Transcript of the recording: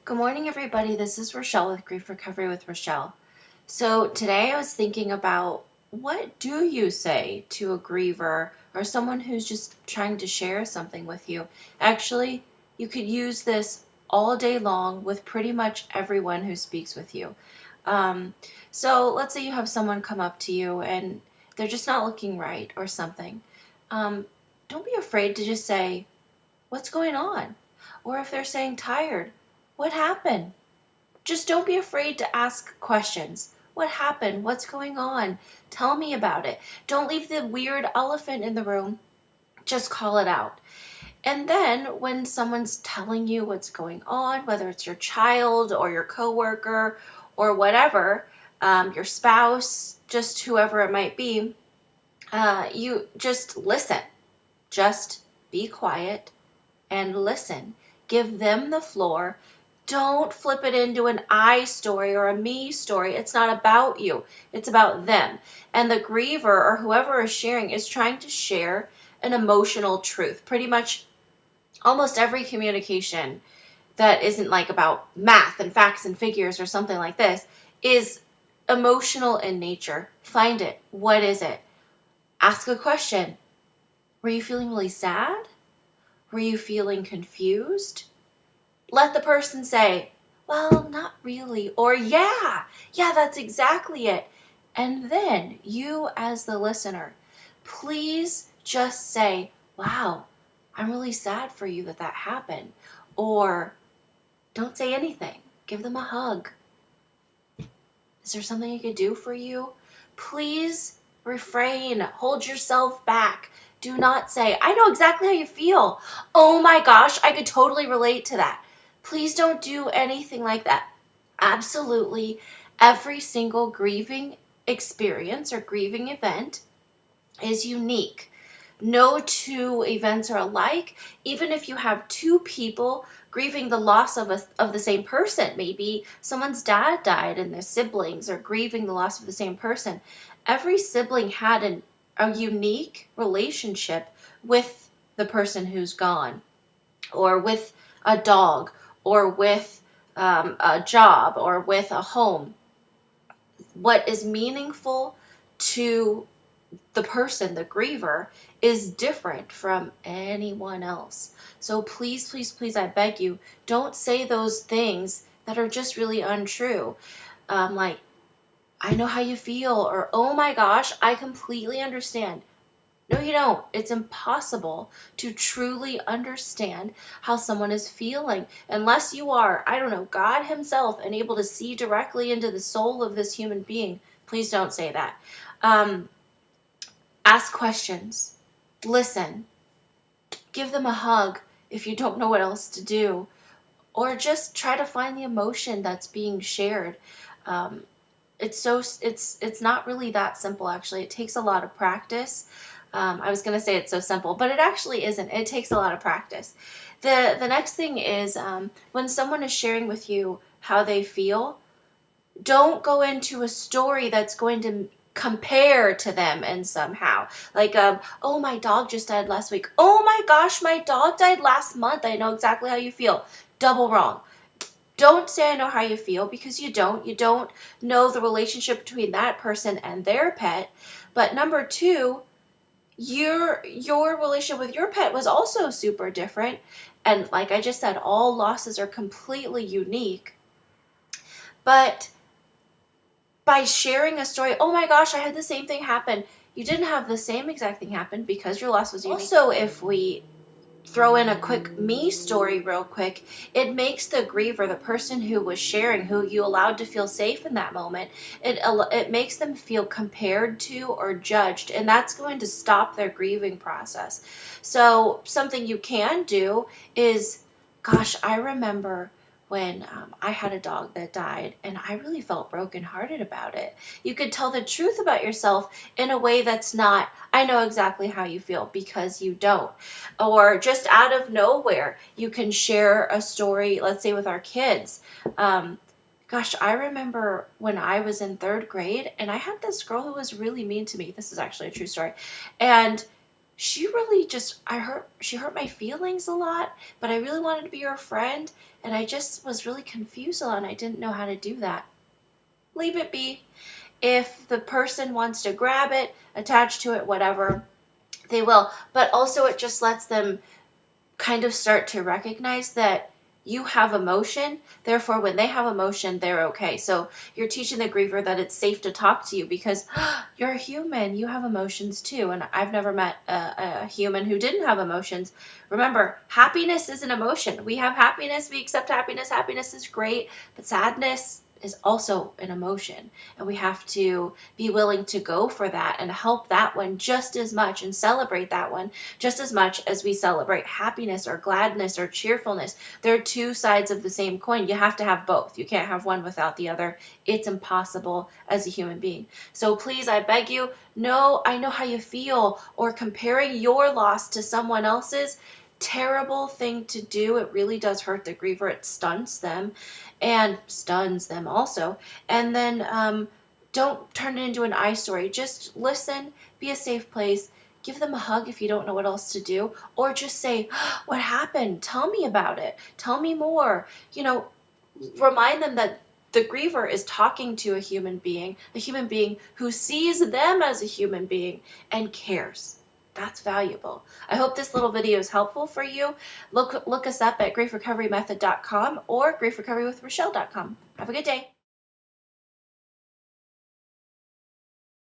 Good morning, everybody. This is Rachelle with Grief Recovery with Rachelle. So today I was thinking about, what do you say to a griever or someone who's just trying to share something with you? Actually, you could use this all day long with pretty much everyone who speaks with you. Um, so let's say you have someone come up to you and they're just not looking right or something. Um, don't be afraid to just say, "What's going on?" Or if they're saying tired, "What happened?" Just don't be afraid to ask questions. What happened? What's going on? Tell me about it. Don't leave the weird elephant in the room. Just call it out. And then when someone's telling you what's going on, whether it's your child or your coworker or whatever, your spouse, just whoever it might be, you just listen. Just be quiet and listen. Give them the floor. Don't flip it into an I story or a me story. It's not about you. It's about them. And the griever or whoever is sharing is trying to share an emotional truth. Pretty much almost every communication that isn't like about math and facts and figures or something like this is emotional in nature. Find it. What is it? Ask a question. Were you feeling really sad? Were you feeling confused? Let the person say, "Well, not really," or yeah, that's exactly it. And then you as the listener, please just say, "Wow, I'm really sad for you that happened." Or don't say anything. Give them a hug. Is there something I could do for you? Please refrain. Hold yourself back. Do not say, "I know exactly how you feel. Oh my gosh, I could totally relate to that." Please don't do anything like that. Absolutely every single grieving experience or grieving event is unique. No two events are alike. Even if you have two people grieving the loss of the same person, maybe someone's dad died and their siblings are grieving the loss of the same person. Every sibling had a unique relationship with the person who's gone, or with a dog, or with a job, or with a home. What is meaningful to the person, the griever, is different from anyone else. So please, please, please, I beg you, don't say those things that are just really untrue. Like, "I know how you feel," or "Oh my gosh, I completely understand." No, you don't. It's impossible to truly understand how someone is feeling unless you are, I don't know, God Himself and able to see directly into the soul of this human being. Please don't say that. Um, Ask questions. Listen. Give them a hug if you don't know what else to do. Or just try to find the emotion that's being shared. Um, it's not really that simple, actually. It takes a lot of practice. I was going to say it's so simple, but it actually isn't. It takes a lot of practice. The next thing is, when someone is sharing with you how they feel, don't go into a story that's going to compare to them and somehow. Like, "Oh, my dog just died last week." "Oh my gosh, my dog died last month. I know exactly how you feel." Double wrong. Don't say "I know how you feel," because you don't. You don't know the relationship between that person and their pet. But number two, your relationship with your pet was also super different. And like I just said, all losses are completely unique. But by sharing a story, "Oh my gosh, I had the same thing happen." You didn't have the same exact thing happen because your loss was unique. Also, if we throw in a quick me story real quick, it makes the griever, the person who was sharing, who you allowed to feel safe in that moment, it makes them feel compared to or judged, and that's going to stop their grieving process. So something you can do is, "Gosh, I remember when I had a dog that died, and I really felt brokenhearted about it." You could tell the truth about yourself in a way that's not, "I know exactly how you feel," because you don't. Or just out of nowhere, you can share a story, let's say with our kids. Gosh, I remember when I was in third grade, and I had this girl who was really mean to me. This is actually a true story. And she really just, she hurt my feelings a lot, but I really wanted to be her friend, and I just was really confused a lot, and I didn't know how to do that. Leave it be. If the person wants to grab it, attach to it, whatever, they will. But also it just lets them kind of start to recognize that you have emotion. Therefore, when they have emotion, they're okay. So you're teaching the griever that it's safe to talk to you because you're a human. You have emotions too. And I've never met a human who didn't have emotions. Remember, happiness is an emotion. We have happiness. We accept happiness. Happiness is great. But sadness is also an emotion, and we have to be willing to go for that and help that one just as much and celebrate that one just as much as we celebrate happiness or gladness or cheerfulness. There are two sides of the same coin. You have to have both. You can't have one without the other. It's impossible as a human being. So please, I beg you, no, I know how you feel, or comparing your loss to someone else's, terrible thing to do. It really does hurt the griever. It stunts them and stuns them also. And then don't turn it into an I story. Just listen, be a safe place, give them a hug if you don't know what else to do, or just say, what happened? Tell me about it. Tell me more. Remind them that the griever is talking to a human being who sees them as a human being and cares. That's valuable. I hope this little video is helpful for you. Look us up at griefrecoverymethod.com or griefrecoverywithrachelle.com. Have a good day.